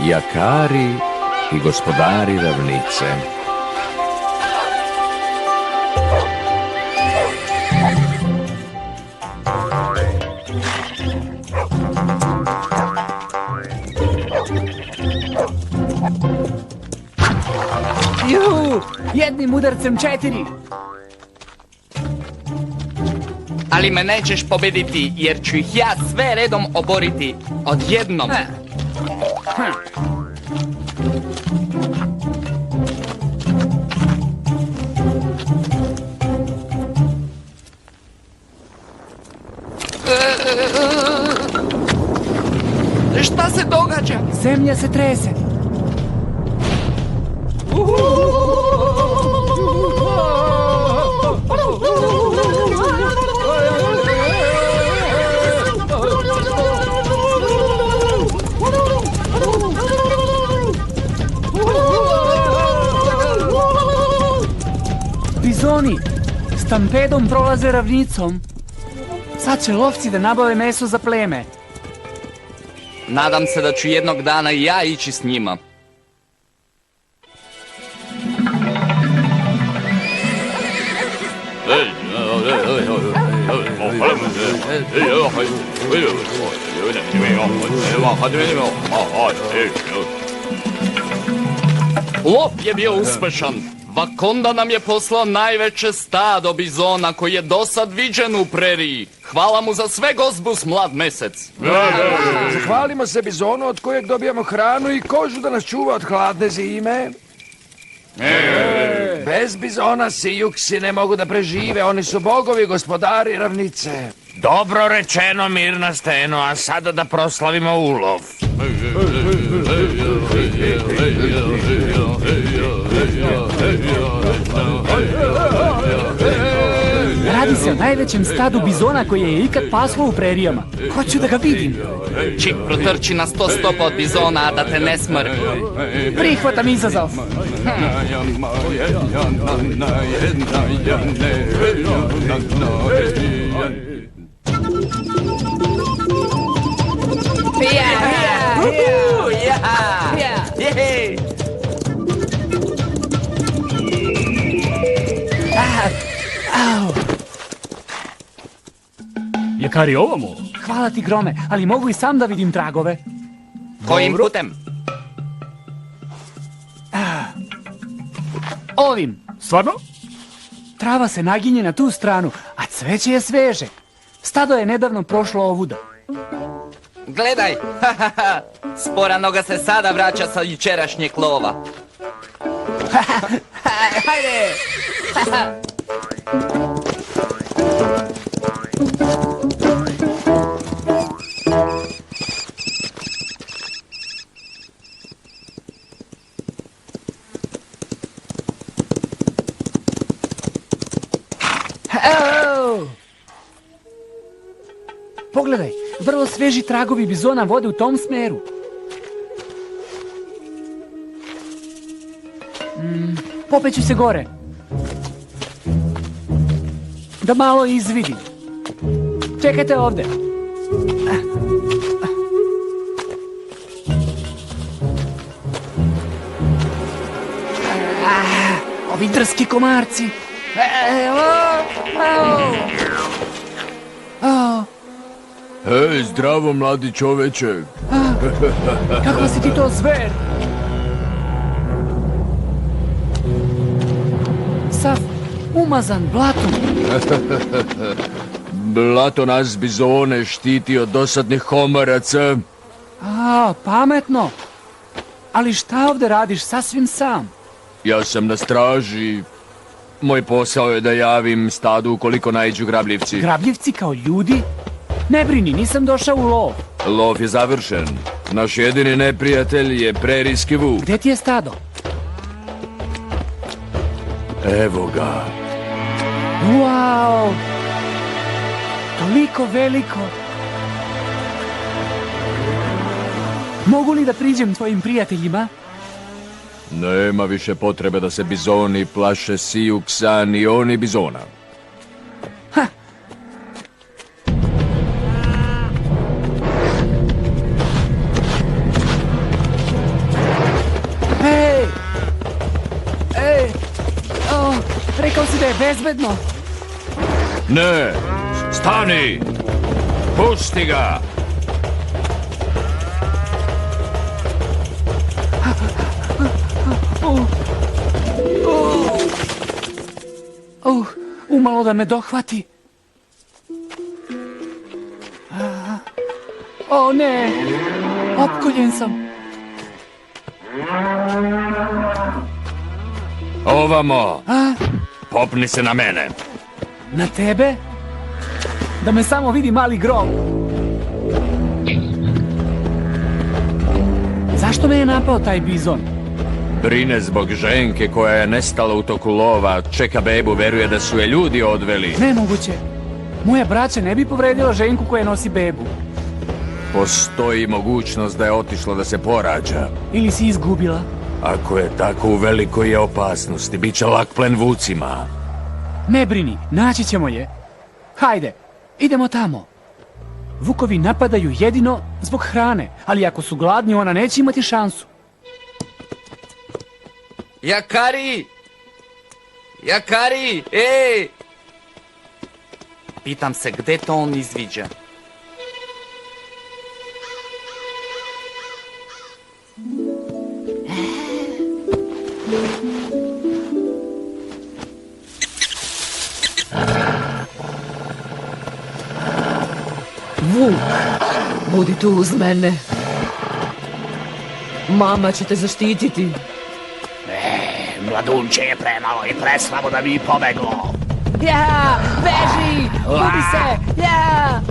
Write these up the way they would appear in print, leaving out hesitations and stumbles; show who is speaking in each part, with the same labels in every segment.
Speaker 1: jakari i gospodari ravnice.
Speaker 2: Juhu, jednim udarcem 4.
Speaker 3: Ali me nećeš pobediti, jer ću ih ja sve redom oboriti odjednom. Šta se događa?
Speaker 2: Zemlja se trese. Bizoni stampedom prolaze ravnicom. Sad će lovci da nabave meso za pleme.
Speaker 3: Nadam se da ću jednog dana i ja ići s njima. Lov je bio uspešan. Vakonda nam je poslao najveće stado bizona koji je dosad viđen u preriji. Hvala mu za sve, gozbus mlad mesec.
Speaker 4: Zahvalimo se bizonu od kojeg dobijamo hranu i kožu da nas čuva od hladne zime. Bez bizona sijuksi ne mogu da prežive, oni su bogovi, gospodari ravnice.
Speaker 5: Dobro rečeno, mirna steno, a sada da proslavimo ulov.
Speaker 2: Radi se o najvećem stadu bizona koji je ikad paslo u prerijama. Hoću da ga vidim.
Speaker 3: Čik protrči na 100 stopa od bizona, a da te ne smrvi.
Speaker 2: Prihvatam izazov.
Speaker 6: Jakari ovamo?
Speaker 2: Hvala ti, Grome, ali mogu i sam da vidim tragove.
Speaker 3: Kojim putem?
Speaker 2: Ovim.
Speaker 6: Stvarno?
Speaker 2: Trava se naginje na tu stranu, a cveće je sveže. Stado je nedavno prošlo ovuda.
Speaker 3: Gledaj, spora noga se sada vraća sa jučerašnjeg lova.
Speaker 2: Hajde! Pogledaj, vrlo sveži tragovi bizona vode u tom smeru. Popeću se gore. Da malo izvidim. Čekajte ovde. Ovi drski komarci.
Speaker 1: Hej, zdravo, mladi čoveče.
Speaker 2: Kako si ti to zver? Sav umazan blatom.
Speaker 1: Blato nas bizone štiti od dosadnih komaraca.
Speaker 2: Pametno. Ali šta ovde radiš sasvim sam?
Speaker 1: Ja sam na straži. Moj posao je da javim stadu ukoliko naiđu grabljivci.
Speaker 2: Grabljivci kao ljudi? Ne brini, nisam došao u lov.
Speaker 1: Lov je završen. Naš jedini neprijatelj je prerijski vuk.
Speaker 2: Gde ti je stado?
Speaker 1: Evo ga.
Speaker 2: Wow! Toliko veliko. Mogu li da priđem tvojim prijateljima?
Speaker 1: Nema više potrebe da se bizoni plaše sijuksa, ni oni bizona.
Speaker 2: je bezbedno.
Speaker 1: Ne, stani! Pusti ga!
Speaker 2: Umalo da me dohvati. O ne, opkoljen sam.
Speaker 1: Ovamo! Popni se na mene!
Speaker 2: Na tebe? Da me samo vidi mali grom. Zašto me je napao taj bizon?
Speaker 1: Brine zbog ženke koja je nestala u toku lova, čeka bebu, veruje da su je ljudi odveli.
Speaker 2: Nemoguće. Moja braća ne bi povredila ženku koja nosi bebu.
Speaker 1: Postoji mogućnost da je otišla da se porađa.
Speaker 2: Ili si izgubila.
Speaker 1: Ako je tako, u velikoj je opasnosti, bit će lak plen vucima.
Speaker 2: Ne brini, naći ćemo je. Hajde, idemo tamo. Vukovi napadaju jedino zbog hrane, ali ako su gladni, ona neće imati šansu.
Speaker 3: Jakari! Jakari, ej! Pitam se, gde to on izviđa?
Speaker 6: Vuk, budi tu uz mene. Mama će te zaštititi.
Speaker 5: Mladunče je premalo i preslabo da bi pobeglo.
Speaker 2: Ja, beži, gubi se, ja.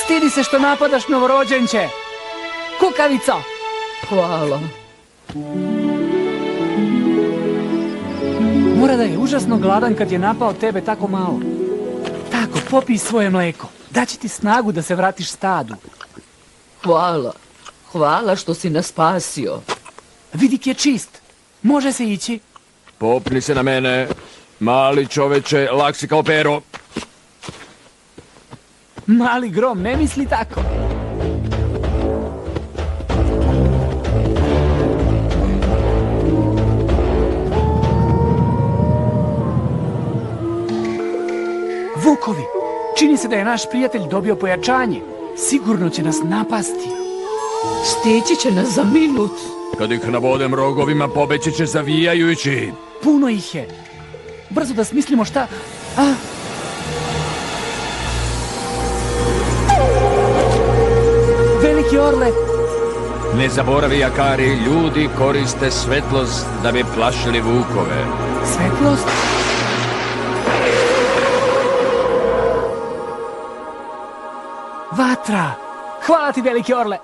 Speaker 2: Stidi se što napadaš novorođenče. Kukavico.
Speaker 6: Hvala.
Speaker 2: Mora da je užasno gladan kad je napao tebe tako malo. Tako, popij svoje mleko. Daće ti snagu da se vratiš stadu.
Speaker 6: Hvala. Hvala što si nas spasio.
Speaker 2: Vidik je čist. Može se ići.
Speaker 1: Popni se na mene, mali čoveče, lak si kao pero.
Speaker 2: Mali grom, ne misli tako. Vukovi, čini se da je naš prijatelj dobio pojačanje. Sigurno će nas napasti.
Speaker 6: Stići će nas za minut.
Speaker 1: Kad ih nabodem rogovima, pobeći će zavijajući.
Speaker 2: Puno ih je. Brzo da smislimo šta... Veliki orle!
Speaker 1: Ne zaboravi, Jakari, ljudi koriste svetlost da bi plašili vukove.
Speaker 2: Svetlost? Vatra! Hvala ti, veliki orle!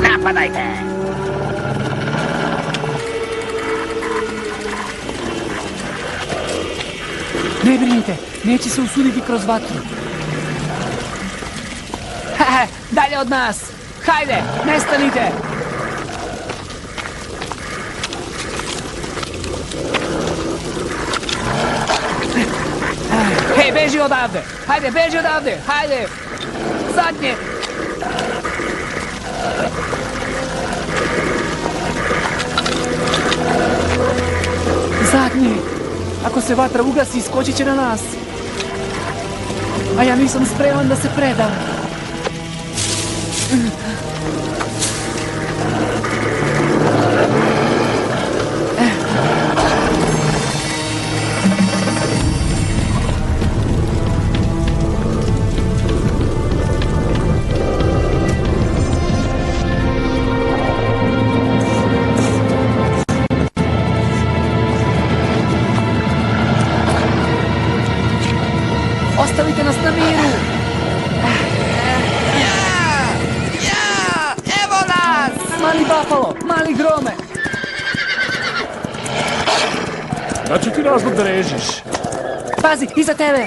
Speaker 5: Napadajte!
Speaker 2: Ne brinite, neće se usuditi kroz vatru. Dalje od nas! Hajde, nestanite! Hej, beži odavde! Hajde, beži odavde! Hajde! Zadnje! Zadnje! Ako se vatra ugasi, skočit će na nas. A ja nisam spreman da se predam. Ostavite nas na miru!
Speaker 3: Evo nas!
Speaker 2: Mali bafalo, mali grome!
Speaker 4: Da ću ti razlog da režiš.
Speaker 2: Pazi, iza tebe!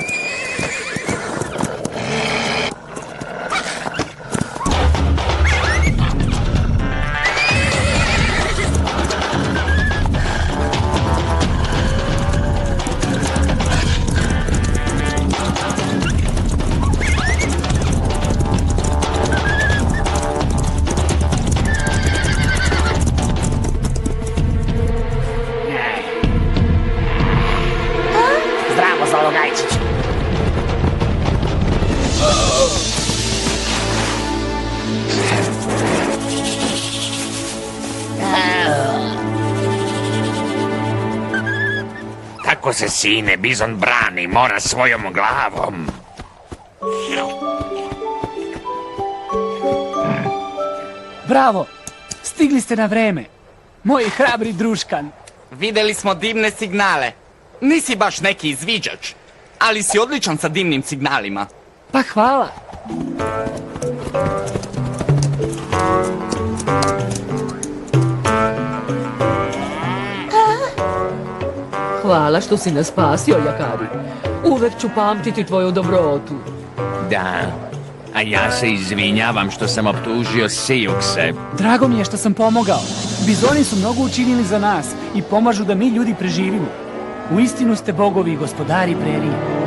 Speaker 5: Kako se, sine, bizon brani, mora svojom glavom.
Speaker 2: Bravo! Stigli ste na vreme. Moj hrabri druškan.
Speaker 3: Videli smo dimne signale. Nisi baš neki izviđač, ali si odličan sa dimnim signalima.
Speaker 2: Pa hvala.
Speaker 6: Hvala što si nas spasio, Jakari. Uvek ću pamtiti tvoju dobrotu.
Speaker 1: Da, a ja se izvinjavam što sam optužio Sijukse.
Speaker 2: Drago mi je što sam pomogao. Bizoni su mnogo učinili za nas i pomažu da mi ljudi preživimo. Uistinu ste bogovi i gospodari prerije.